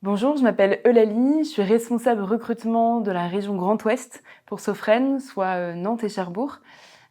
Bonjour, je m'appelle Eulalie, je suis responsable recrutement de la région Grand Ouest pour Sofren, soit Nantes et Cherbourg.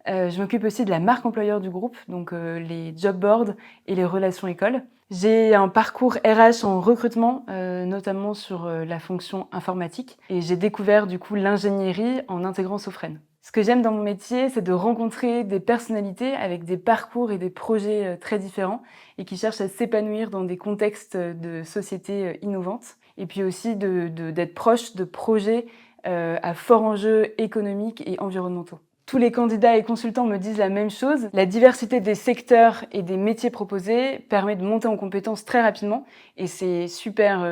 Je m'occupe aussi de la marque employeur du groupe, donc les job boards et les relations écoles. J'ai un parcours RH en recrutement, notamment sur la fonction informatique, et j'ai découvert du coup l'ingénierie en intégrant Sofren. Ce que j'aime dans mon métier, c'est de rencontrer des personnalités avec des parcours et des projets très différents et qui cherchent à s'épanouir dans des contextes de société innovantes. Et puis aussi d'être proche de projets à fort enjeu économique et environnementaux. Tous les candidats et consultants me disent la même chose. La diversité des secteurs et des métiers proposés permet de monter en compétences très rapidement et c'est super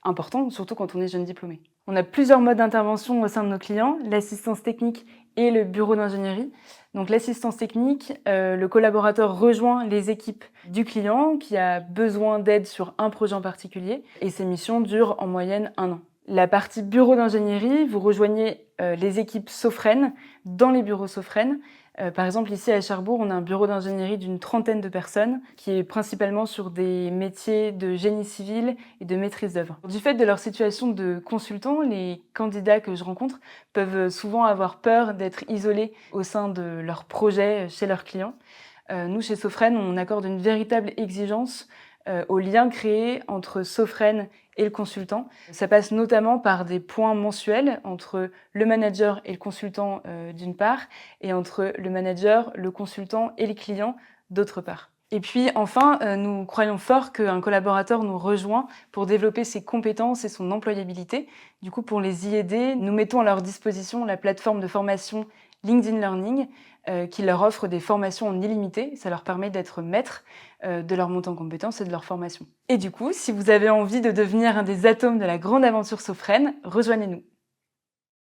important, surtout quand on est jeune diplômé. On a plusieurs modes d'intervention au sein de nos clients, l'assistance technique et le bureau d'ingénierie. Donc l'assistance technique, le collaborateur rejoint les équipes du client qui a besoin d'aide sur un projet en particulier et ces missions durent en moyenne 1 an. La partie bureau d'ingénierie, vous rejoignez les équipes Sofren dans les bureaux Sofren. Par exemple, ici à Cherbourg, on a un bureau d'ingénierie d'une 30aine de personnes qui est principalement sur des métiers de génie civil et de maîtrise d'œuvre. Du fait de leur situation de consultant, les candidats que je rencontre peuvent souvent avoir peur d'être isolés au sein de leur projet chez leurs clients. Nous, chez Sofren, on accorde une véritable exigence au lien créé entre Sofren et le consultant. Ça passe notamment par des points mensuels entre le manager et le consultant d'une part, et entre le manager, le consultant et les clients d'autre part. Et puis enfin, nous croyons fort qu'un collaborateur nous rejoint pour développer ses compétences et son employabilité. Du coup, pour les y aider, nous mettons à leur disposition la plateforme de formation LinkedIn Learning qui leur offre des formations en illimité. Ça leur permet d'être maîtres de leur montée en compétences et de leur formation. Et du coup, si vous avez envie de devenir un des atomes de la grande aventure Sofren, rejoignez-nous.